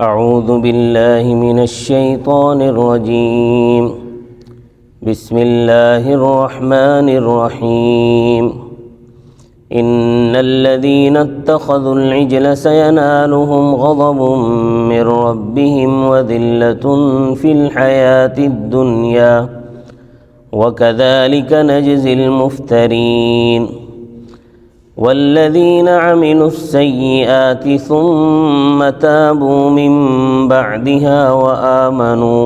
اعوذ باللہ من الشیطان الرجیم بسم اللہ الرحمن الرحیم ان الذین اتخذوا العجل سینالهم غضب من ربهم وذلة فی الحیاة الدنیا وكذلك نجزی المفترین والذین عملوا السیئات ثم تابوا من بعدها وآمنوا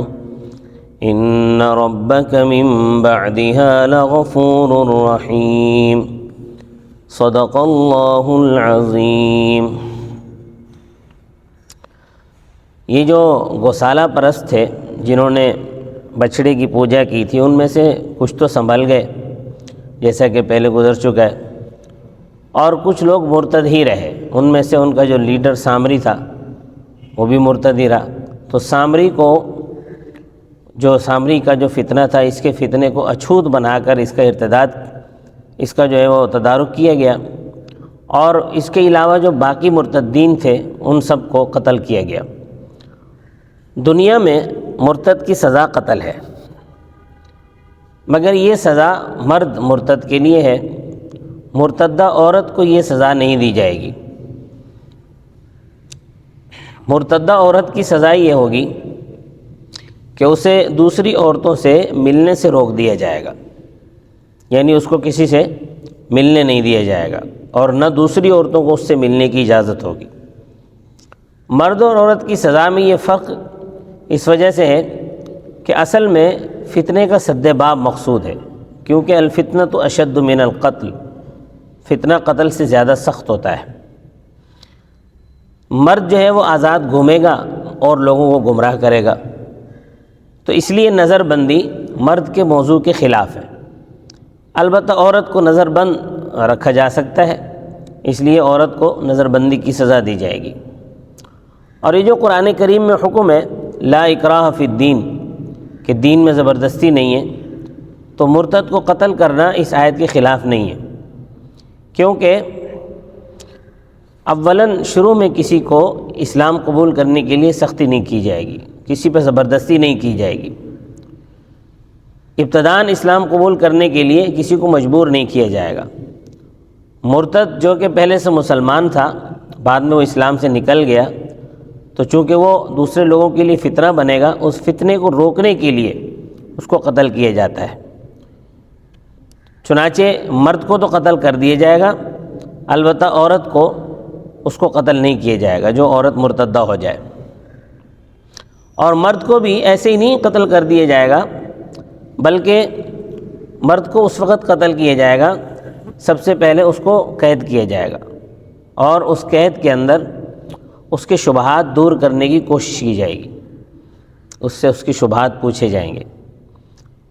ان ربک من بعدها لغفور رحیم صدق اللہ العظیم۔ یہ جو گوسالہ پرست تھے جنہوں نے بچڑے کی پوجا کی تھی، ان میں سے کچھ تو سنبھل گئے جیسا کہ پہلے گزر چکا ہے، اور کچھ لوگ مرتد ہی رہے۔ ان میں سے ان کا جو لیڈر سامری تھا وہ بھی مرتد ہی رہا۔ تو سامری کا جو فتنہ تھا، اس کے فتنے کو اچھوت بنا کر اس کا ارتداد، اس کا جو ہے وہ تدارک کیا گیا، اور اس کے علاوہ جو باقی مرتدین تھے ان سب کو قتل کیا گیا۔ دنیا میں مرتد کی سزا قتل ہے، مگر یہ سزا مرد مرتد کے لیے ہے، مرتدہ عورت کو یہ سزا نہیں دی جائے گی۔ مرتدہ عورت کی سزا یہ ہوگی کہ اسے دوسری عورتوں سے ملنے سے روک دیا جائے گا، یعنی اس کو کسی سے ملنے نہیں دیا جائے گا، اور نہ دوسری عورتوں کو اس سے ملنے کی اجازت ہوگی۔ مرد اور عورت کی سزا میں یہ فرق اس وجہ سے ہے کہ اصل میں فتنے کا سد باب مقصود ہے، کیونکہ الفتنۃ اشد من القتل، فتنہ قتل سے زیادہ سخت ہوتا ہے۔ مرد جو ہے وہ آزاد گھومے گا اور لوگوں کو گمراہ کرے گا، تو اس لیے نظر بندی مرد کے موضوع کے خلاف ہے۔ البتہ عورت کو نظر بند رکھا جا سکتا ہے، اس لیے عورت کو نظر بندی کی سزا دی جائے گی۔ اور یہ جو قرآن کریم میں حکم ہے لا اکراہ فی الدین، کہ دین میں زبردستی نہیں ہے، تو مرتد کو قتل کرنا اس آیت کے خلاف نہیں ہے، کیونکہ اولاً شروع میں کسی کو اسلام قبول کرنے کے لیے سختی نہیں کی جائے گی، کسی پہ زبردستی نہیں کی جائے گی۔ ابتداً اسلام قبول کرنے کے لیے کسی کو مجبور نہیں کیا جائے گا۔ مرتد جو کہ پہلے سے مسلمان تھا، بعد میں وہ اسلام سے نکل گیا، تو چونکہ وہ دوسرے لوگوں کے لیے فتنہ بنے گا، اس فتنے کو روکنے کے لیے اس کو قتل کیا جاتا ہے۔ چنانچہ مرد کو تو قتل کر دیا جائے گا، البتہ عورت کو اس کو قتل نہیں کیا جائے گا جو عورت مرتدہ ہو جائے، اور مرد کو بھی ایسے ہی نہیں قتل کر دیا جائے گا، بلکہ مرد کو اس وقت قتل کیا جائے گا سب سے پہلے اس کو قید کیا جائے گا، اور اس قید کے اندر اس کے شبہات دور کرنے کی کوشش کی جائے گی، اس سے اس کی شبہات پوچھے جائیں گے،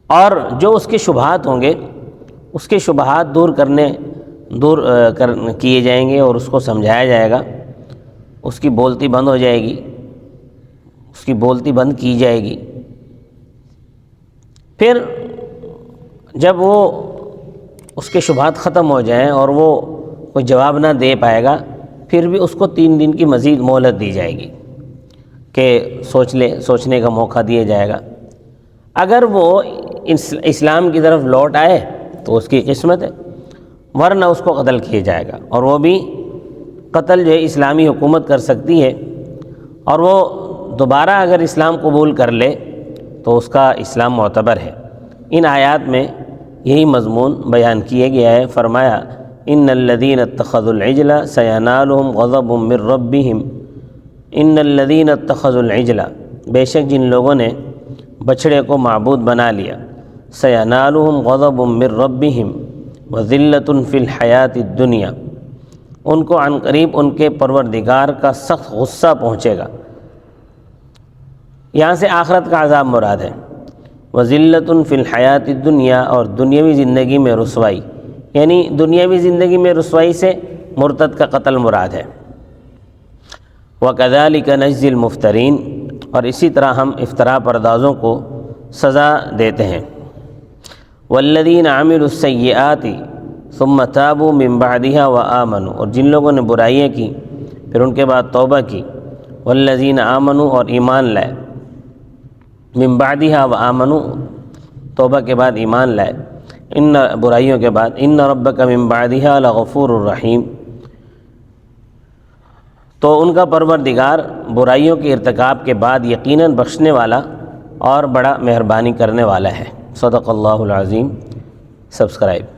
اور جو اس کے شبہات ہوں گے اس کے شبہات دور کیے جائیں گے، اور اس کو سمجھایا جائے گا، اس کی بولتی بند ہو جائے گی، اس کی بولتی بند کی جائے گی۔ پھر جب وہ اس کے شبہات ختم ہو جائیں اور وہ کوئی جواب نہ دے پائے گا، پھر بھی اس کو 3 دن کی مزید مہلت دی جائے گی کہ سوچنے کا موقع دیا جائے گا۔ اگر وہ اسلام کی طرف لوٹ آئے تو اس کی قسمت ہے، ورنہ اس کو قتل کیا جائے گا، اور وہ بھی قتل جو ہے اسلامی حکومت کر سکتی ہے، اور وہ دوبارہ اگر اسلام قبول کر لے تو اس کا اسلام معتبر ہے۔ ان آیات میں یہی مضمون بیان کیا گیا ہے۔ فرمایا ان الذین اتخذوا العجل سینالهم غضب من ربهم، ان الذین اتخذوا العجل، بے شک جن لوگوں نے بچڑے کو معبود بنا لیا، سینالهم غضب من ربهم وذلۃ فی الحیاۃ الدنیا، ان کو عن قریب ان کے پروردگار کا سخت غصہ پہنچے گا۔ یہاں سے آخرت کا عذاب مراد ہے۔ وذلۃ فی الحیاۃ الدنیا، اور دنیاوی زندگی میں رسوائی، یعنی دنیاوی زندگی میں رسوائی سے مرتد کا قتل مراد ہے۔ وَكَذَلِكَ نَجْزِي الْمُفْتَرِينَ، اور اسی طرح ہم افتراء پردازوں کو سزا دیتے ہیں۔ وَالَّذِينَ عَمِلُوا السَّيِّئَاتِ ثُمَّ تَابُوا مِن بَعْدِهَا وَآمَنُوا، اور جن لوگوں نے برائیاں کی پھر ان کے بعد توبہ کی، والذین آمنوا اور ایمان لائے، من بعدہا وآمنوا توبہ کے بعد ایمان لائے، ان برائیوں کے بعد، ان ربک من بعدہا لغفور الرحیم، تو ان کا پروردگار برائیوں کے ارتکاب کے بعد یقیناً بخشنے والا اور بڑا مہربانی کرنے والا ہے۔ صدق اللہ العظیم۔ سبسکرائب